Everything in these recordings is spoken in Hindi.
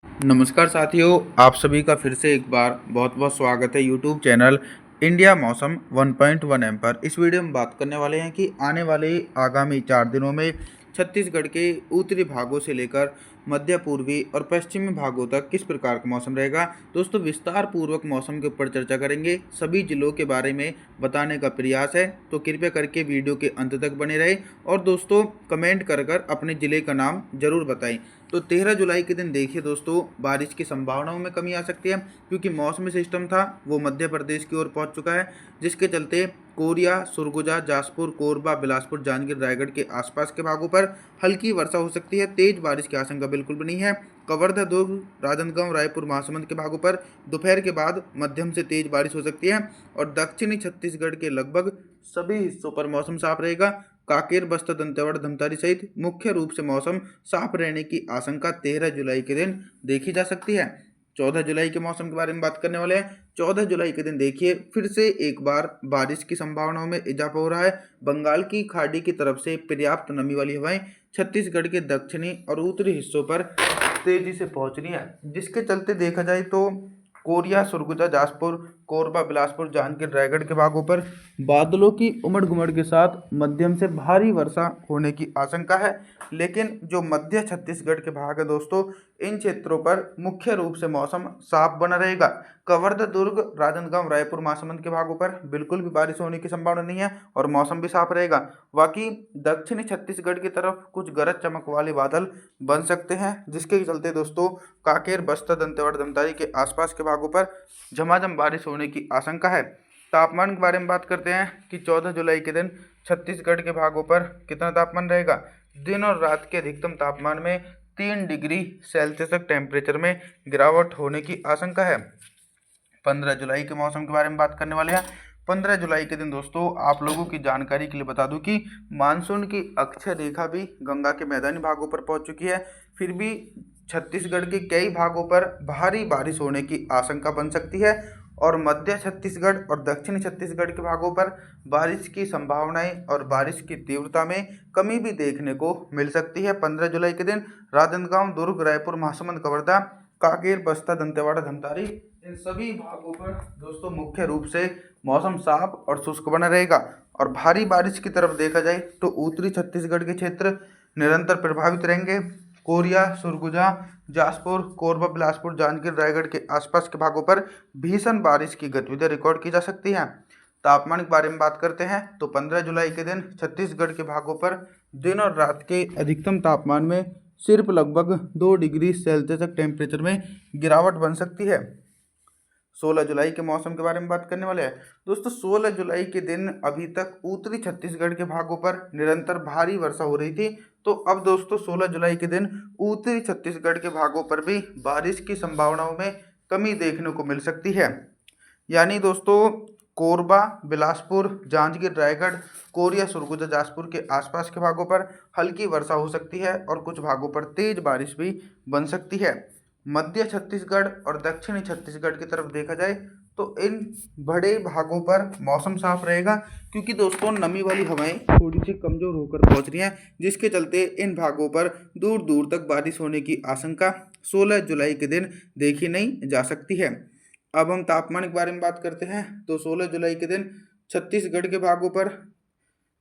नमस्कार साथियों, आप सभी का फिर से एक बार बहुत बहुत स्वागत है यूट्यूब चैनल इंडिया मौसम 1.1 एम पर। इस वीडियो में बात करने वाले हैं कि आने वाले आगामी 4 दिनों में छत्तीसगढ़ के उत्तरी भागों से लेकर मध्य पूर्वी और पश्चिमी भागों तक किस प्रकार का मौसम रहेगा। दोस्तों विस्तार पूर्वक मौसम के ऊपर चर्चा करेंगे, सभी जिलों के बारे में बताने का प्रयास है, तो कृपया करके वीडियो के अंत तक बने रहे। और दोस्तों कमेंट कर कर अपने ज़िले का नाम जरूर बताएं। तो 13 जुलाई के दिन देखिए दोस्तों, बारिश की संभावनाओं में कमी आ सकती है, क्योंकि मौसमी सिस्टम था वो मध्य प्रदेश की ओर पहुंच चुका है, जिसके चलते कोरिया, सुरगुजा, जासपुर, कोरबा, बिलासपुर, जांजगीर, रायगढ़ के आसपास के भागों पर हल्की वर्षा हो सकती है। तेज बारिश की आशंका बिल्कुल भी नहीं है। कवर्धा, दुर्ग, राजनांदगांव, रायपुर, महासमुंद के भागों पर दोपहर के बाद मध्यम से तेज बारिश हो सकती है। और दक्षिणी छत्तीसगढ़ के लगभग सभी हिस्सों पर मौसम साफ रहेगा। कांकेर, बस्तर, दंतेवाड़ा, धमतारी सहित मुख्य रूप से मौसम साफ रहने की आशंका 13 जुलाई के दिन देखी जा सकती है। 14 जुलाई के मौसम के बारे में बात करने वाले हैं। 14 जुलाई के दिन देखिए फिर से एक बार बारिश की संभावनाओं में इजाफा हो रहा है। बंगाल की खाड़ी की तरफ से पर्याप्त नमी वाली हवाएं छत्तीसगढ़ के दक्षिणी और उत्तरी हिस्सों पर तेजी से पहुंच रही है, जिसके चलते देखा जाए तो कोरिया, सुरगुजा, जासपुर, कोरबा, बिलासपुर, जांजगीर, रायगढ़ के भागों पर बादलों की उमड़ घुमड़ के साथ मध्यम से भारी वर्षा होने की आशंका है। लेकिन जो मध्य छत्तीसगढ़ के भाग है दोस्तों, इन क्षेत्रों पर मुख्य रूप से मौसम साफ बना रहेगा। कवर्धा, दुर्ग, राजनांदगांव, रायपुर, महासमुंद के भागों पर बिल्कुल भी बारिश होने की संभावना नहीं है और मौसम भी साफ रहेगा। बाकी दक्षिणी छत्तीसगढ़ की तरफ कुछ गरज चमक वाले बादल बन सकते हैं, जिसके चलते दोस्तों कांकेर, बस्तर, दंतेवाड़ा, धमतारी के आसपास के भागों पर झमाझम बारिश होने की आशंका है। तापमान के बारे में बात करते हैं कि 14 जुलाई के दिन छत्तीसगढ़ के भागों पर कितना तापमान रहेगा। दिन और रात के अधिकतम तापमान में 3 डिग्री सेल्सियस तक टेम्परेचर में गिरावट होने की आशंका है। 15 जुलाई के मौसम के बारे में बात करने वाले हैं। 15 जुलाई के दिन दोस्तों आप लोगों की जानकारी के लिए बता दूं कि मानसून की अक्षय रेखा भी गंगा के मैदानी भागों पर पहुंच चुकी है। फिर भी छत्तीसगढ़ के कई भागों पर भारी बारिश होने की आशंका बन सकती है और मध्य छत्तीसगढ़ और दक्षिणी छत्तीसगढ़ के भागों पर बारिश की संभावनाएं और बारिश की तीव्रता में कमी भी देखने को मिल सकती है। 15 जुलाई के दिन राजनांदगांव, दुर्ग, रायपुर, महासमुंद, कवर्धा, कांकेर, बस्तर, दंतेवाड़ा, धमतारी, इन सभी भागों पर दोस्तों मुख्य रूप से मौसम साफ और शुष्क बना रहेगा। और भारी बारिश की तरफ देखा जाए तो उत्तरी छत्तीसगढ़ के क्षेत्र निरंतर प्रभावित रहेंगे। कोरिया, सुरगुजा, जासपुर, कोरबा, बिलासपुर, जांजगीर, रायगढ़ के आसपास के भागों पर भीषण बारिश की गतिविधियां रिकॉर्ड की जा सकती हैं। तापमान के बारे में बात करते हैं तो 15 जुलाई के दिन छत्तीसगढ़ के भागों पर दिन और रात के अधिकतम तापमान में सिर्फ लगभग 2 डिग्री सेल्सियस तक टेम्परेचर में गिरावट बन सकती है। 16 जुलाई के मौसम के बारे में बात करने वाले हैं दोस्तों। 16 जुलाई के दिन अभी तक उत्तरी छत्तीसगढ़ के भागों पर निरंतर भारी वर्षा हो रही थी, तो अब दोस्तों 16 जुलाई के दिन उत्तरी छत्तीसगढ़ के भागों पर भी बारिश की संभावनाओं में कमी देखने को मिल सकती है। यानी दोस्तों कोरबा, बिलासपुर, जांजगीर, रायगढ़, कोरिया, सुरगुजा, जासपुर के आसपास के भागों पर हल्की वर्षा हो सकती है और कुछ भागों पर तेज बारिश भी बन सकती है। मध्य छत्तीसगढ़ और दक्षिणी छत्तीसगढ़ की तरफ देखा जाए तो इन बड़े भागों पर मौसम साफ रहेगा, क्योंकि दोस्तों नमी वाली हवाएं थोड़ी सी कमज़ोर होकर पहुंच रही हैं, जिसके चलते इन भागों पर दूर दूर तक बारिश होने की आशंका 16 जुलाई के दिन देखी नहीं जा सकती है। अब हम तापमान के बारे में बात करते हैं तो 16 जुलाई के दिन छत्तीसगढ़ के भागों पर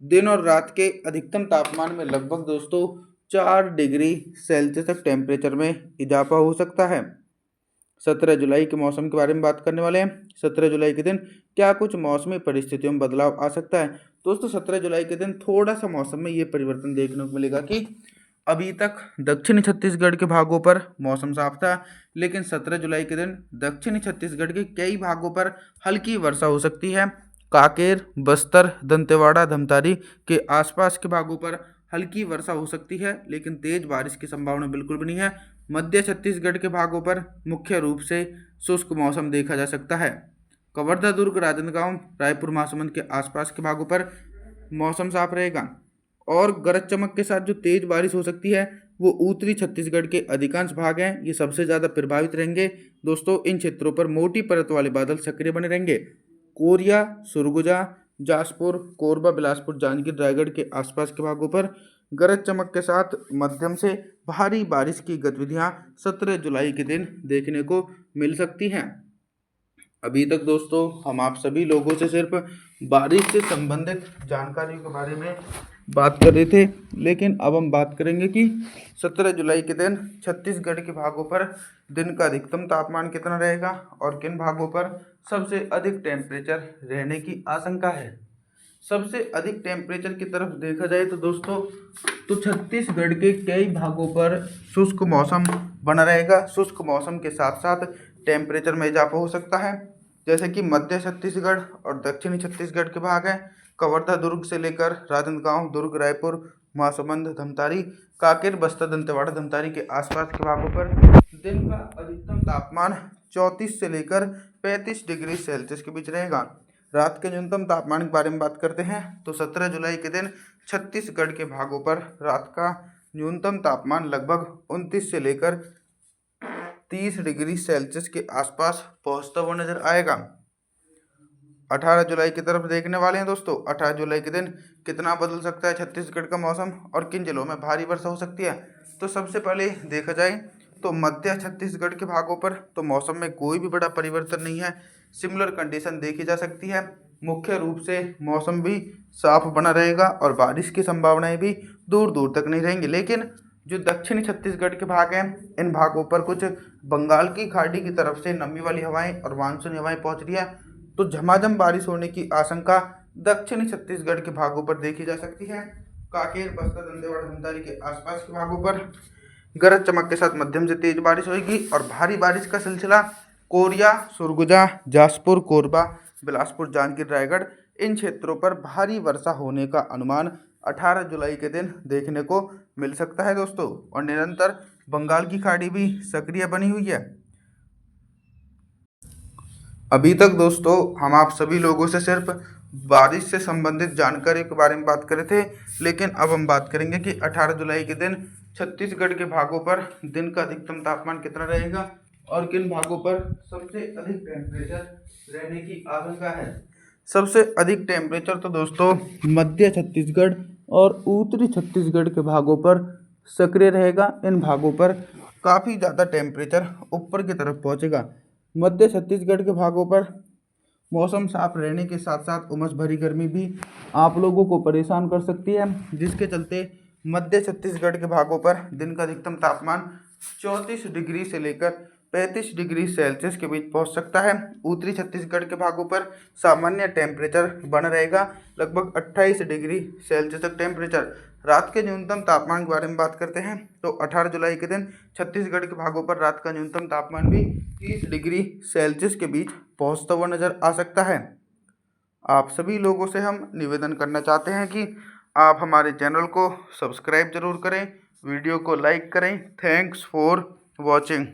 दिन और रात के अधिकतम तापमान में लगभग दोस्तों 4 डिग्री सेल्सियस तक टेम्परेचर में इजाफा हो सकता है। 17 जुलाई के मौसम के बारे में बात करने वाले हैं। 17 जुलाई के दिन क्या कुछ मौसमी परिस्थितियों में बदलाव आ सकता है। दोस्तों 17 जुलाई के दिन थोड़ा सा मौसम में ये परिवर्तन देखने को मिलेगा कि अभी तक दक्षिणी छत्तीसगढ़ के भागों पर मौसम साफ था, लेकिन 17 जुलाई के दिन दक्षिणी छत्तीसगढ़ के कई भागों पर हल्की वर्षा हो सकती है। कांकेर, बस्तर, दंतेवाड़ा, धमतारी के आसपास के भागों पर हल्की वर्षा हो सकती है, लेकिन तेज बारिश की संभावना बिल्कुल भी नहीं है। मध्य छत्तीसगढ़ के भागों पर मुख्य रूप से शुष्क मौसम देखा जा सकता है। कवर्धा, दुर्ग, राजनांदगांव, रायपुर, महासमुंद के आसपास के भागों पर मौसम साफ रहेगा और गरज चमक के साथ जो तेज बारिश हो सकती है वो उत्तरी छत्तीसगढ़ के अधिकांश भाग हैं, ये सबसे ज़्यादा प्रभावित रहेंगे। दोस्तों इन क्षेत्रों पर मोटी परत वाले बादल सक्रिय बने रहेंगे। कोरिया, सुरगुजा, जासपुर, कोरबा, बिलासपुर, जांजगीर, रायगढ़ के आसपास के भागों पर गरज चमक के साथ मध्यम से भारी बारिश की गतिविधियां 17 जुलाई के दिन देखने को मिल सकती हैं। अभी तक दोस्तों हम आप सभी लोगों से सिर्फ बारिश से संबंधित जानकारी के बारे में बात कर रहे थे, लेकिन अब हम बात करेंगे कि 17 जुलाई के दिन छत्तीसगढ़ के भागों पर दिन का अधिकतम तापमान कितना रहेगा और किन भागों पर सबसे अधिक टेम्परेचर रहने की आशंका है। सबसे अधिक टेम्परेचर की तरफ देखा जाए तो दोस्तों तो छत्तीसगढ़ के कई भागों पर शुष्क मौसम बना रहेगा। शुष्क मौसम के साथ साथ टेम्परेचर में इजाफा हो सकता है, जैसे कि मध्य छत्तीसगढ़ और दक्षिणी छत्तीसगढ़ के भाग हैं। कवर्धा दुर्ग से लेकर राजनांदगांव, दुर्ग, रायपुर, महासमुंद, धमतारी, कांकेर, बस्तर, दंतेवाड़ा, धमतारी के आसपास के भागों पर दिन का अधिकतम तापमान 34 से लेकर 35 डिग्री सेल्सियस के बीच रहेगा। रात के न्यूनतम तापमान के बारे में बात करते हैं तो 17 जुलाई के दिन छत्तीसगढ़ के भागों पर रात का न्यूनतम तापमान लगभग 29 से लेकर 30 डिग्री सेल्सियस के आसपास पहुंचता हुआ नजर आएगा। 18 जुलाई की तरफ देखने वाले हैं दोस्तों। 18 जुलाई के दिन कितना बदल सकता है छत्तीसगढ़ का मौसम और किन जिलों में भारी वर्षा हो सकती है। तो सबसे पहले देखा जाए तो मध्य छत्तीसगढ़ के भागों पर तो मौसम में कोई भी बड़ा परिवर्तन नहीं है। सिमिलर कंडीशन देखी जा सकती है। मुख्य रूप से मौसम भी साफ बना रहेगा और बारिश की संभावनाएं भी दूर दूर तक नहीं रहेंगी। लेकिन जो दक्षिणी छत्तीसगढ़ के भाग हैं, इन भागों पर कुछ बंगाल की खाड़ी की तरफ से नमी वाली हवाएं और मानसूनी हवाएं पहुंच रही है, तो झमाझम बारिश होने की आशंका दक्षिणी छत्तीसगढ़ के भागों पर देखी जा सकती है। कांकेर, बस्तर, दंतेवाड़ा, धमतारी के आसपास के भागों पर गरज चमक के साथ मध्यम से तेज बारिश होगी और भारी बारिश का सिलसिला कोरिया, सुरगुजा, जासपुर, कोरबा, बिलासपुर, जांजगीर, रायगढ़ इन क्षेत्रों पर भारी वर्षा होने का अनुमान 18 जुलाई के दिन देखने को मिल सकता है दोस्तों। और निरंतर बंगाल की खाड़ी भी सक्रिय बनी हुई है। अभी तक दोस्तों हम आप सभी लोगों से सिर्फ बारिश से संबंधित जानकारी के बारे में बात कर रहे थे, लेकिन अब हम बात करेंगे कि 18 जुलाई के दिन छत्तीसगढ़ के भागों पर दिन का अधिकतम तापमान कितना रहेगा और किन भागों पर सबसे अधिक टेम्परेचर रहने की आशंका है। सबसे अधिक टेम्परेचर तो दोस्तों मध्य छत्तीसगढ़ और उत्तरी छत्तीसगढ़ के भागों पर सक्रिय रहेगा। इन भागों पर काफ़ी ज़्यादा टेम्परेचर ऊपर की तरफ पहुंचेगा। मध्य छत्तीसगढ़ के भागों पर मौसम साफ रहने के साथ साथ उमस भरी गर्मी भी आप लोगों को परेशान कर सकती है, जिसके चलते मध्य छत्तीसगढ़ के भागों पर दिन का अधिकतम तापमान 34 डिग्री से लेकर 35 डिग्री सेल्सियस के बीच पहुंच सकता है। उत्तरी छत्तीसगढ़ के भागों पर सामान्य टेम्परेचर बना रहेगा, लगभग 28 डिग्री सेल्सियस तक टेम्परेचर। रात के न्यूनतम तापमान के बारे में बात करते हैं तो 18 जुलाई के दिन छत्तीसगढ़ के भागों पर रात का न्यूनतम तापमान भी 30 डिग्री सेल्सियस के बीच पहुंचता हुआ नजर आ सकता है। आप सभी लोगों से हम निवेदन करना चाहते हैं कि आप हमारे चैनल को सब्सक्राइब जरूर करें, वीडियो को लाइक करें। Thanks for watching.